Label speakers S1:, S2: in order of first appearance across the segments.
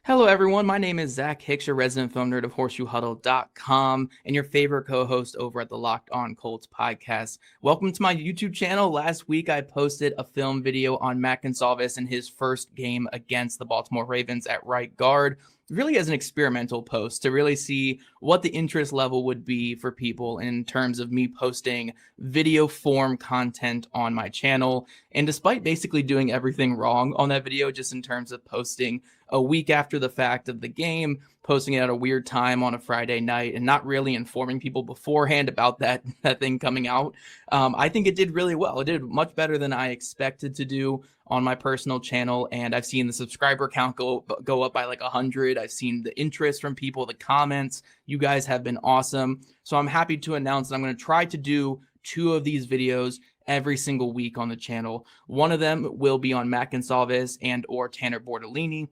S1: Hello, everyone. My name is Zach Hicks, your resident film nerd of horseshoehuddle.com and your favorite co-host over at the Locked On Colts podcast. Welcome to my YouTube channel. Last week, I posted a film video on Matt Gonsalves in his first game against the Baltimore Ravens at right guard, really as an experimental post to really see what the interest level would be for people in terms of me posting video form content on my channel. And despite basically doing everything wrong on that video, just in terms of posting a week after the fact of the game, posting it at a weird time on a Friday night, and not really informing people beforehand about that thing coming out. I think it did really well. It did much better than I expected to do on my personal channel, and I've seen the subscriber count go up by like 100. I've seen the interest from people, the comments. You guys have been awesome. So I'm happy to announce that I'm going to try to do 2 of these videos every single week on the channel. One of them will be on Matt Gonsalves and or Tanner Bortolini,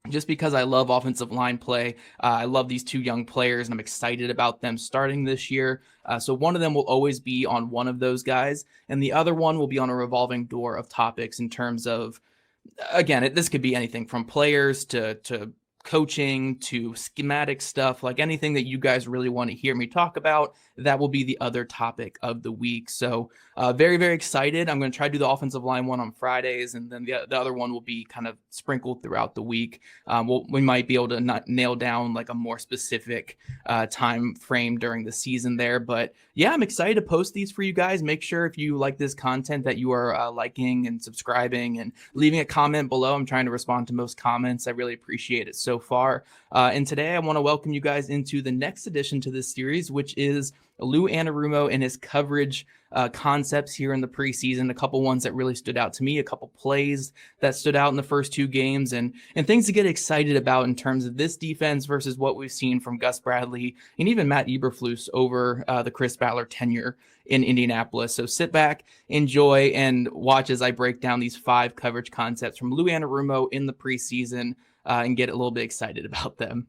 S1: just because I love offensive line play. I love these 2 young players, and I'm excited about them starting this year. So one of them will always be on one of those guys, and the other one will be on a revolving door of topics in terms of, again, this could be anything from players to coaching to schematic stuff, like anything that you guys really want to hear me talk about. That will be the other topic of the week. So very, very excited. I'm going to try to do the offensive line one on Fridays, and then the other one will be kind of sprinkled throughout the week. We might be able to not nail down like a more specific time frame during the season there. But yeah, I'm excited to post these for you guys. Make sure if you like this content that you are liking and subscribing and leaving a comment below. I'm trying to respond to most comments. I really appreciate it so far. And today I want to welcome you guys into the next addition to this series, which is Lou Anarumo and his coverage concepts here in the preseason. A couple ones that really stood out to me, a couple plays that stood out in the first 2 games, and things to get excited about in terms of this defense versus what we've seen from Gus Bradley and even Matt Eberflus over the Chris Ballard tenure in Indianapolis. So sit back, enjoy, and watch as I break down these 5 coverage concepts from Lou Anarumo in the preseason and get a little bit excited about them.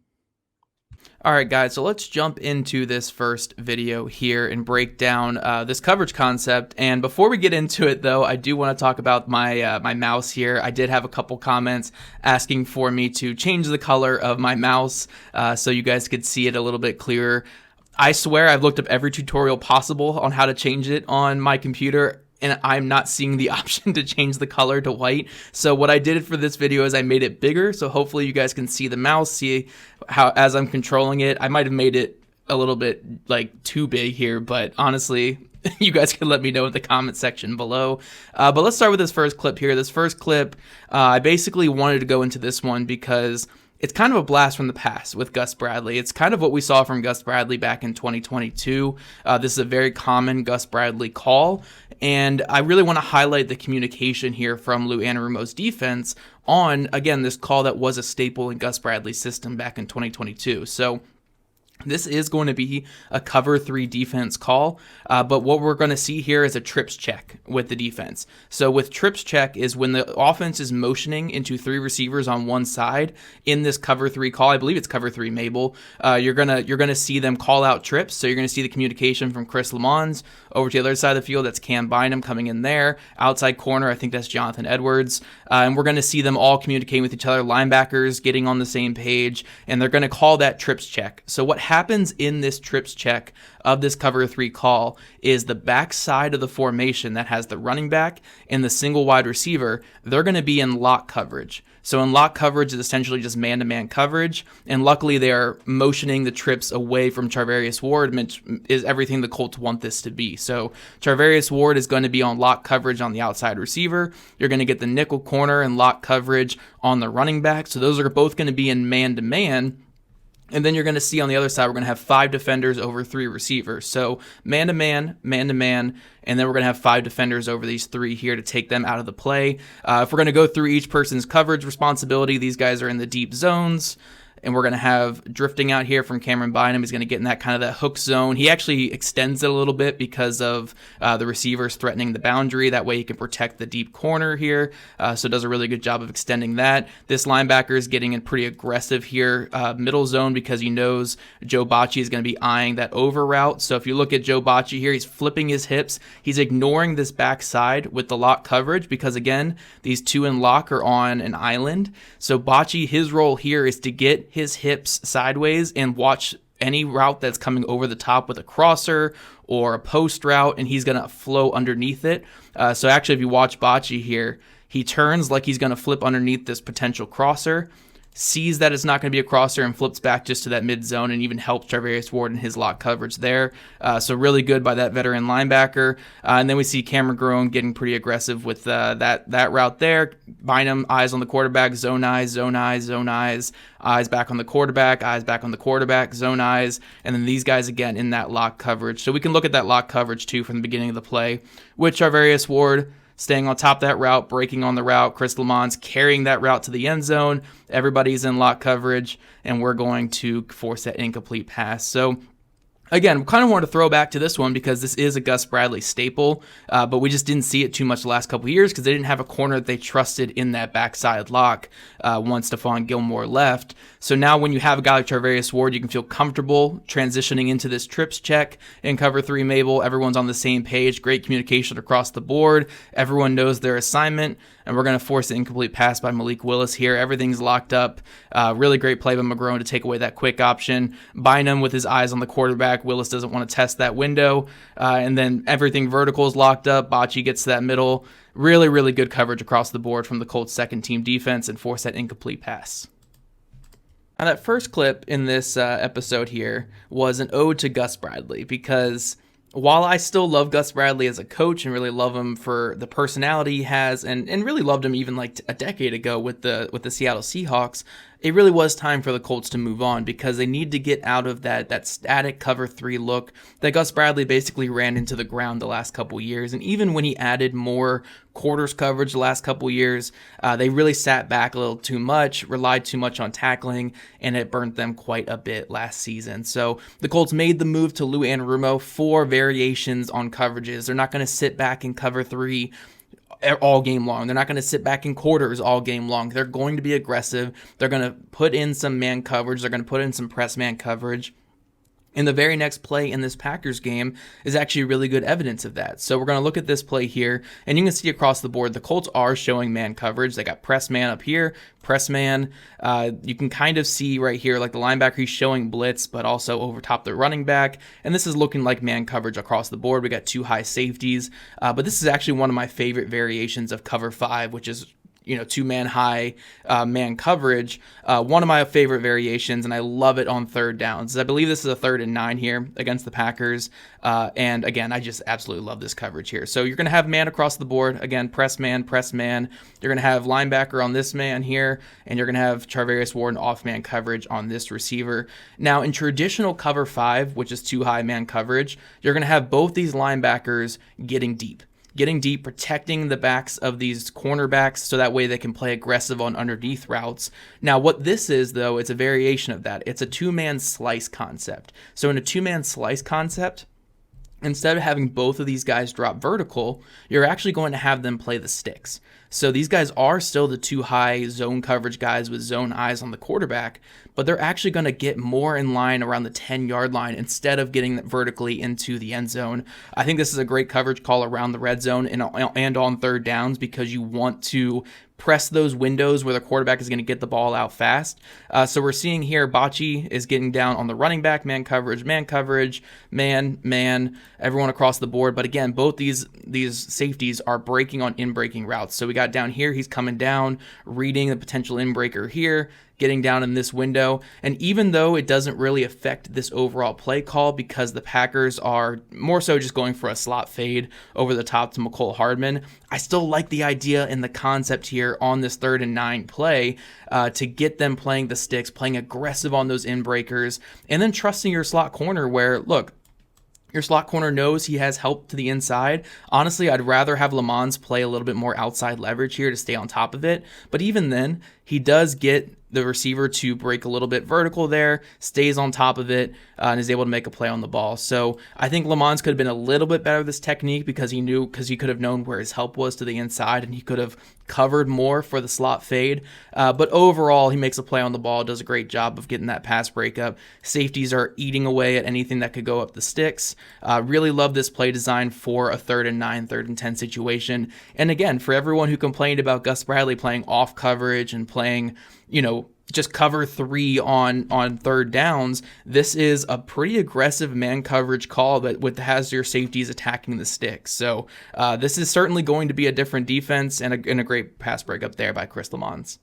S1: All right, guys, so let's jump into this first video here and break down this coverage concept. And before we get into it, though, I do want to talk about my my mouse here. I did have a couple comments asking for me to change the color of my mouse so you guys could see it a little bit clearer. I swear I've looked up every tutorial possible on how to change it on my computer, and I'm not seeing the option to change the color to white. So what I did for this video is I made it bigger, so hopefully you guys can see the mouse, see how as I'm controlling it. I might have made it a little bit like too big here, but honestly, you guys can let me know in the comment section below. But let's start with this first clip here. This first clip, I basically wanted to go into this one because it's kind of a blast from the past with Gus Bradley. It's kind of what we saw from Gus Bradley back in 2022. This is a very common Gus Bradley call, and I really want to highlight the communication here from Lou Anarumo's defense on, again, this call that was a staple in Gus Bradley's system back in 2022. So this is going to be a cover 3 defense call, but what we're going to see here is a trips check with the defense. So with trips check is when the offense is motioning into 3 receivers on one side in this cover 3 call. I believe it's cover 3 Mabel. You're gonna see them call out trips. So you're gonna see the communication from Chris Lamons over to the other side of the field. That's Cam Bynum coming in there. Outside corner, I think that's Jonathan Edwards. And we're gonna see them all communicating with each other. Linebackers getting on the same page, and they're gonna call that trips check. So what happens in this trips check of this cover 3 call is the back side of the formation that has the running back and the single wide receiver, they're going to be in lock coverage. So in lock coverage is essentially just man-to-man coverage, and luckily they are motioning the trips away from Charvarius Ward, which is everything the Colts want this to be. So Charvarius Ward is going to be on lock coverage on the outside receiver. You're going to get the nickel corner and lock coverage on the running back. So those are both going to be in man-to-man. And then you're going to see on the other side, we're going to have 5 defenders over 3 receivers. So man-to-man, man-to-man, and then we're going to have 5 defenders over these 3 here to take them out of the play. If we're going to go through each person's coverage responsibility, these guys are in the deep zones. and we're going to have drifting out here from Cameron Bynum. He's going to get in that kind of that hook zone. He actually extends it a little bit because of the receivers threatening the boundary. That way he can protect the deep corner here. So does a really good job of extending that. This linebacker is getting in pretty aggressive here, middle zone, because he knows Joe Bocci is going to be eyeing that over route. So if you look at Joe Bocci here, he's flipping his hips. He's ignoring this backside with the lock coverage because, again, these two in lock are on an island. So Bocci, his role here is to get his hips sideways and watch any route that's coming over the top with a crosser or a post route, and he's going to flow underneath it. So actually, if you watch Bocci here, he turns like he's going to flip underneath this potential crosser, sees that it's not going to be a crosser, and flips back just to that mid zone, and even helps Charvarius Ward in his lock coverage there. So really good by that veteran linebacker. And then we see Cameron Grown getting pretty aggressive with that route there. Bynum, eyes on the quarterback, zone eyes, eyes back on the quarterback, eyes back on the quarterback, zone eyes, and then these guys again in that lock coverage. So we can look at that lock coverage too from the beginning of the play with Charvarius Ward staying on top of that route, breaking on the route. Chris Lamont's carrying that route to the end zone. Everybody's in lock coverage, and we're going to force that incomplete pass. So again, we kind of wanted to throw back to this one because this is a Gus Bradley staple, but we just didn't see it too much the last couple of years because they didn't have a corner that they trusted in that backside lock once Stephon Gilmore left. So now when you have a guy like Charvarius Ward, you can feel comfortable transitioning into this trips check in cover 3 Mabel. Everyone's on the same page, great communication across the board. Everyone knows their assignment, and we're going to force an incomplete pass by Malik Willis here. Everything's locked up. Really great play by McGrone to take away that quick option. Bynum with his eyes on the quarterback. Willis doesn't want to test that window. And then everything vertical is locked up. Bocci gets to that middle. Really, really good coverage across the board from the Colts' second team defense and force that incomplete pass. Now, that first clip in this episode here was an ode to Gus Bradley because while I still love Gus Bradley as a coach and really love him for the personality he has and really loved him even like a decade ago with the Seattle Seahawks, it really was time for the Colts to move on because they need to get out of that static cover 3 look that Gus Bradley basically ran into the ground the last couple years. And even when he added more quarters coverage the last couple years, they really sat back a little too much, relied too much on tackling, and it burnt them quite a bit last season. So the Colts made the move to Lou Anarumo for variations on coverages. They're not going to sit back in cover 3 all game long. They're not going to sit back in quarters all game long. They're going to be aggressive. They're going to put in some man coverage. They're going to put in some press man coverage. And the very next play in this Packers game is actually really good evidence of that. So we're going to look at this play here, and you can see across the board, the Colts are showing man coverage. They got press man up here, press man. You can kind of see right here, like the linebacker, he's showing blitz, but also over top the running back. And this is looking like man coverage across the board. We got 2 high safeties, but this is actually one of my favorite variations of cover 5, which is 2-man high man coverage. One of my favorite variations, and I love it on third downs. I believe this is a 3rd and 9 here against the Packers. And again, I just absolutely love this coverage here. So you're going to have man across the board. Again, press man. You're going to have linebacker on this man here, and you're going to have Charvarius Ward off man coverage on this receiver. Now, in traditional cover 5, which is 2 high man coverage, you're going to have both these linebackers getting deep, protecting the backs of these cornerbacks so that way they can play aggressive on underneath routes. Now, what this is, though, it's a variation of that. It's a 2-man slice concept. So in a 2-man slice concept, instead of having both of these guys drop vertical, you're actually going to have them play the sticks. So these guys are still the 2 high zone coverage guys with zone eyes on the quarterback, but they're actually going to get more in line around the 10-yard line instead of getting vertically into the end zone. I think this is a great coverage call around the red zone and on third downs because you want to press those windows where the quarterback is going to get the ball out fast. So we're seeing here Bocci is getting down on the running back, man coverage, man, everyone across the board. But again, both these safeties are breaking on in-breaking routes. So we got down here, he's coming down, reading the potential in-breaker here, getting down in this window. And even though it doesn't really affect this overall play call because the Packers are more so just going for a slot fade over the top to McCole Hardman, I still like the idea and the concept here on this 3rd and 9 play to get them playing the sticks, playing aggressive on those in-breakers, and then trusting your slot corner where, look, your slot corner knows he has help to the inside. Honestly, I'd rather have Lamons play a little bit more outside leverage here to stay on top of it. But even then, he does get the receiver to break a little bit vertical there, stays on top of it, and is able to make a play on the ball. So I think Lamons could have been a little bit better with this technique because he could have known where his help was to the inside, and he could have covered more for the slot fade. But overall, he makes a play on the ball, does a great job of getting that pass breakup. Safeties are eating away at anything that could go up the sticks. Really love this play design for a 3rd and 9, 3rd and 10 situation. And again, for everyone who complained about Gus Bradley playing off coverage and playing, just cover 3 on 3rd downs, this is a pretty aggressive man coverage call that has your safeties attacking the sticks. So this is certainly going to be a different defense and a great pass breakup there by Chris Lamons.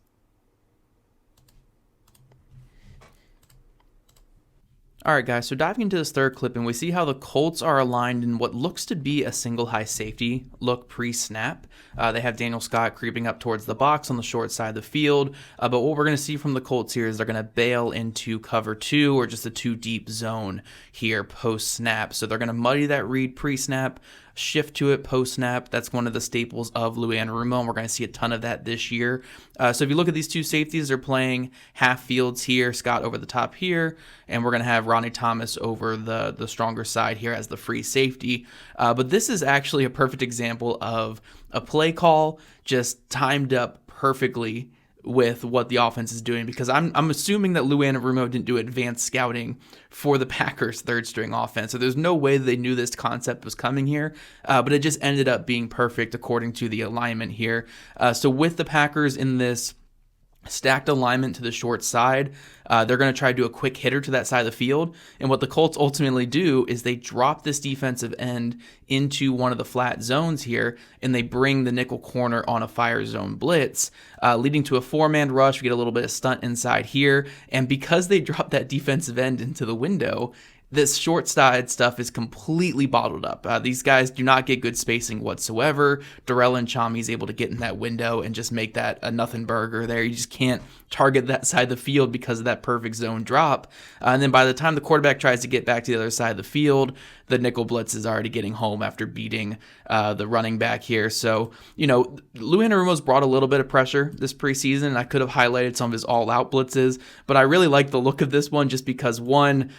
S1: All right, guys, so diving into this third clip, and we see how the Colts are aligned in what looks to be a single high safety look pre-snap. They have Daniel Scott creeping up towards the box on the short side of the field, but what we're going to see from the Colts here is they're going to bail into cover 2 or just a 2-deep zone here post-snap. So they're going to muddy that read pre-snap, shift to it post-snap. That's one of the staples of Anarumo, and we're going to see a ton of that this year. So if you look at these two safeties, they're playing half fields here, Scott over the top here, and we're going to have Ronnie Thomas over the stronger side here as the free safety. But this is actually a perfect example of a play call just timed up perfectly with what the offense is doing, because I'm assuming that Anarumo didn't do advanced scouting for the Packers' third string offense. So there's no way that they knew this concept was coming here, but it just ended up being perfect according to the alignment here. So with the Packers in this stacked alignment to the short side, they're going to try to do a quick hitter to that side of the field. And what the Colts ultimately do is they drop this defensive end into one of the flat zones here, and they bring the nickel corner on a fire zone blitz, leading to a 4-man rush. We get a little bit of stunt inside here. And because they drop that defensive end into the window, this short side stuff is completely bottled up. These guys do not get good spacing whatsoever. Darrell and Chami's able to get in that window and just make that a nothing burger there. You just can't target that side of the field because of that perfect zone drop. And then by the time the quarterback tries to get back to the other side of the field, the nickel blitz is already getting home after beating the running back here. So, Anarumo's brought a little bit of pressure this preseason. I could have highlighted some of his all-out blitzes, but I really like the look of this one just because, one,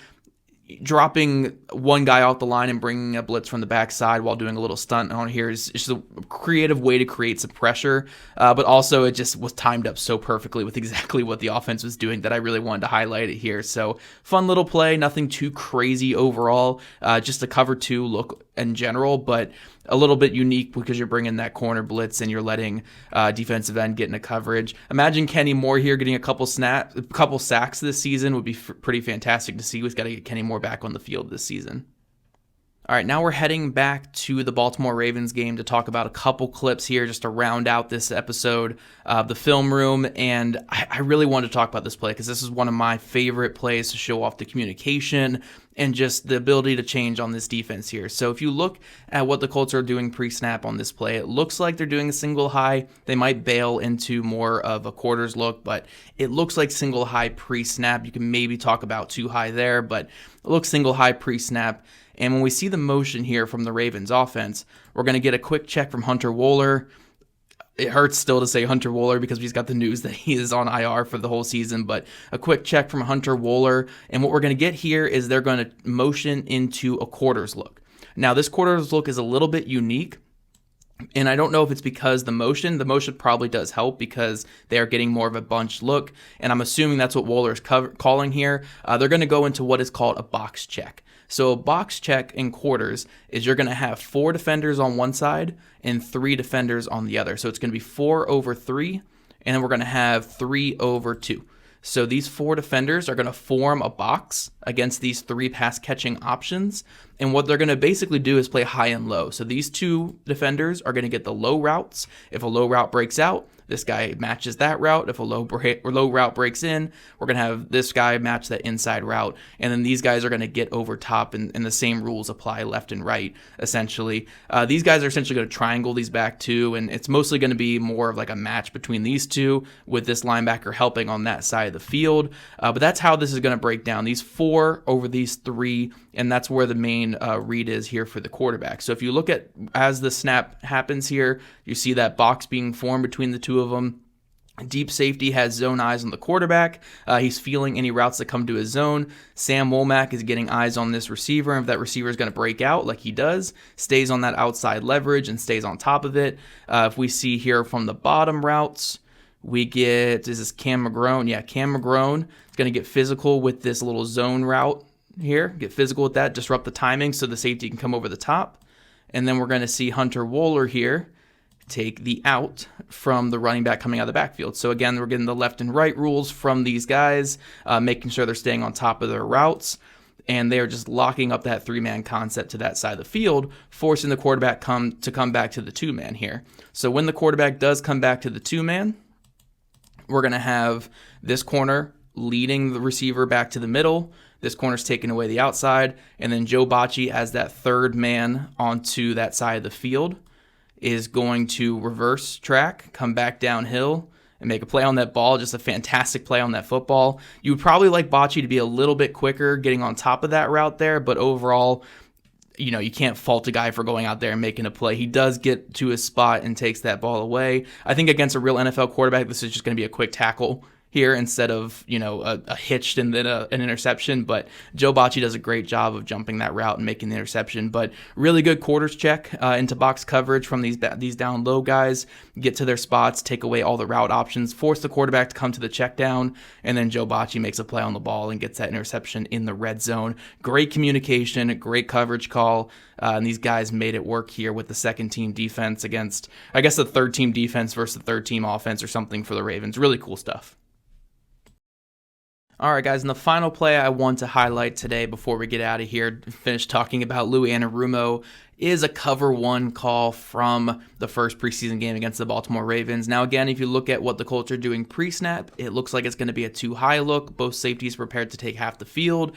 S1: dropping one guy off the line and bringing a blitz from the backside while doing a little stunt on here is just a creative way to create some pressure. But also it just was timed up so perfectly with exactly what the offense was doing that I really wanted to highlight it here. So fun little play, nothing too crazy overall, just a cover 2 look in general, but a little bit unique because you're bringing that corner blitz and you're letting defensive end get into coverage. Imagine Kenny Moore here getting a couple sacks this season would be pretty fantastic to see. We've got to get Kenny Moore back on the field this season. All right, now we're heading back to the Baltimore Ravens game to talk about a couple clips here just to round out this episode of the film room. And I really wanted to talk about this play because this is one of my favorite plays to show off the communication and just the ability to change on this defense here. So if you look at what the Colts are doing pre-snap on this play, it looks like they're doing a single high. They might bail into more of a quarters look, but it looks like single high pre-snap. You can maybe talk about 2 high there, but it looks single high pre-snap. And when we see the motion here from the Ravens offense, we're going to get a quick check from Hunter Wohler. It hurts still to say Hunter Wohler because we've got the news that he is on IR for the whole season, but a quick check from Hunter Wohler. And what we're going to get here is they're going to motion into a quarters look. Now, this quarters look is a little bit unique. And I don't know if it's because the motion probably does help because they are getting more of a bunch look. And I'm assuming that's what Wohler is calling here. They're going to go into what is called a box check. So a box check in quarters is you're going to have 4 defenders on one side and 3 defenders on the other. So it's going to be 4 over 3, and then we're going to have 3 over 2. So these 4 defenders are going to form a box against these 3 pass catching options. And what they're going to basically do is play high and low. So these 2 defenders are going to get the low routes. If a low route breaks out, this guy matches that route. If a low route breaks in, we're going to have this guy match that inside route. And then these guys are going to get over top, and the same rules apply left and right, essentially. These guys are essentially going to triangle these back too, and it's mostly going to be more of like a match between these 2 with this linebacker helping on that side of the field. But that's how this is going to break down. These 4 over these 3, and that's where the main read is here for the quarterback. So if you look at as the snap happens here, you see that box being formed between the 2 of them. Deep safety has zone eyes on the quarterback. He's feeling any routes that come to his zone. Sam Womack is getting eyes on this receiver. And if that receiver is going to break out like he does, stays on that outside leverage and stays on top of it. If we see here from the bottom routes, we get, is this Cam McGrone? Yeah, Cam McGrone is going to get physical with this little zone route here. Get physical with that, disrupt the timing so the safety can come over the top. And then we're going to see Hunter Wohler here take the out from the running back coming out of the backfield. So again, we're getting the left and right rules from these guys, making sure they're staying on top of their routes, and they are just locking up that three-man concept to that side of the field, forcing the quarterback to come back to the two-man here. So when the quarterback does come back to the two-man, we're going to have this corner leading the receiver back to the middle. This corner's taking away the outside, and then Joe Bacci as that third man onto that side of the field is going to reverse track, come back downhill, and make a play on that ball. Just a fantastic play on that football. You would probably like Bacci to be a little bit quicker getting on top of that route there, but overall, you can't fault a guy for going out there and making a play. He does get to his spot and takes that ball away. I think against a real NFL quarterback, this is just going to be a quick tackle here instead of, a hitched and then an interception. But Joe Bacci does a great job of jumping that route and making the interception. But really good quarters check into box coverage from these down low guys, get to their spots, take away all the route options, force the quarterback to come to the check down, and then Joe Bacci makes a play on the ball and gets that interception in the red zone. Great communication, great coverage call. And these guys made it work here with the second team defense against, I guess, the third team defense versus the third team offense or something for the Ravens. Really cool stuff. All right, guys, and the final play I want to highlight today before we get out of here, finish talking about Louis Anarumo, is a cover one call from the first preseason game against the Baltimore Ravens. Now, again, if you look at what the Colts are doing pre-snap, it looks like it's going to be a too high look. Both safeties prepared to take half the field,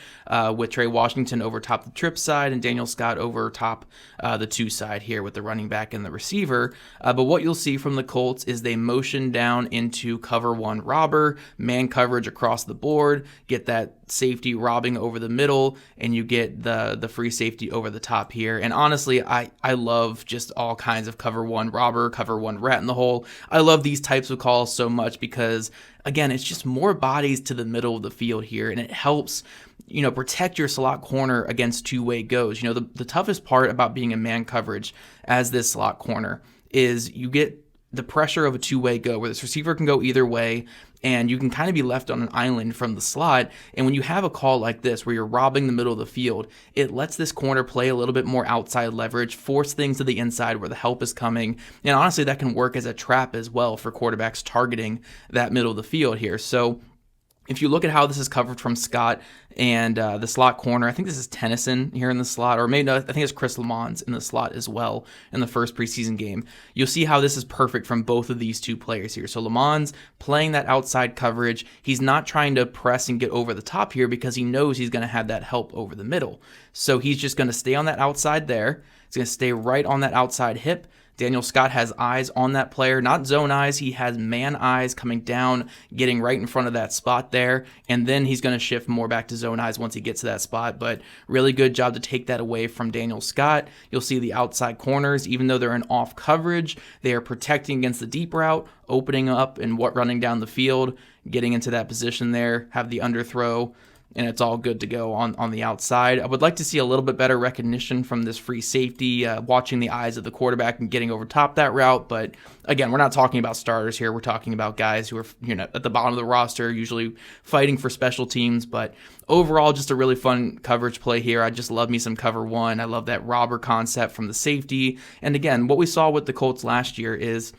S1: with Trey Washington over top the trip side and Daniel Scott over top the two side here with the running back and the receiver. But what you'll see from the Colts is they motion down into cover one robber, man coverage across the board, get that safety robbing over the middle, and you get the free safety over the top here. And honestly, I love just all kinds of cover one robber, cover one rat in the hole. I love these types of calls so much because, again, it's just more bodies to the middle of the field here, and it helps protect your slot corner against two-way goes. The toughest part about being in man coverage as this slot corner is you get the pressure of a two-way go where this receiver can go either way, and you can kind of be left on an island from the slot. And when you have a call like this where you're robbing the middle of the field, it lets this corner play a little bit more outside leverage, force things to the inside where the help is coming. And honestly, that can work as a trap as well for quarterbacks targeting that middle of the field here. So if you look at how this is covered from Scott and the slot corner, I think this is Tennyson here in the slot, or maybe no, I think it's Chris Lamons in the slot as well in the first preseason game. You'll see how this is perfect from both of these two players here. So Lamons playing that outside coverage. He's not trying to press and get over the top here because he knows he's going to have that help over the middle. So he's just going to stay on that outside there. He's going to stay right on that outside hip. Daniel Scott has eyes on that player, not zone eyes. He has man eyes coming down, getting right in front of that spot there, and then he's going to shift more back to zone eyes once he gets to that spot. But really good job to take that away from Daniel Scott. You'll see the outside corners, even though they're in off coverage, they are protecting against the deep route, opening up and running down the field, getting into that position there, have the underthrow, and it's all good to go on the outside. I would like to see a little bit better recognition from this free safety, watching the eyes of the quarterback and getting over top that route. But again, we're not talking about starters here. We're talking about guys who are at the bottom of the roster, usually fighting for special teams. But overall, just a really fun coverage play here. I just love me some cover one. I love that robber concept from the safety. And again, what we saw with the Colts last year is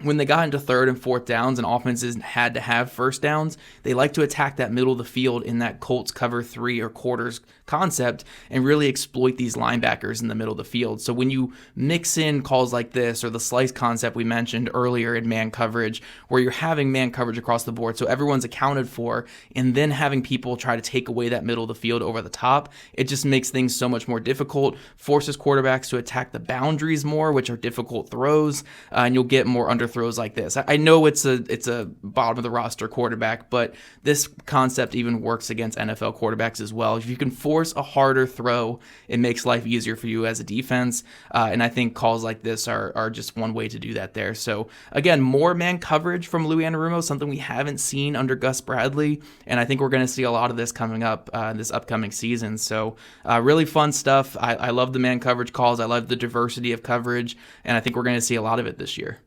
S1: when they got into third and fourth downs and offenses had to have first downs, they like to attack that middle of the field in that Colts cover three or quarters concept and really exploit these linebackers in the middle of the field. So when you mix in calls like this or the slice concept we mentioned earlier in man coverage, where you're having man coverage across the board so everyone's accounted for, and then having people try to take away that middle of the field over the top, it just makes things so much more difficult, forces quarterbacks to attack the boundaries more, which are difficult throws, and you'll get more underthrows throws like this. I know it's a bottom of the roster quarterback, but this concept even works against NFL quarterbacks as well. If you can force a harder throw, it makes life easier for you as a defense. And I think calls like this are just one way to do that there. So again, more man coverage from Louis Anarumo, something we haven't seen under Gus Bradley. And I think we're going to see a lot of this coming up this upcoming season. So really fun stuff. I love the man coverage calls. I love the diversity of coverage. And I think we're going to see a lot of it this year.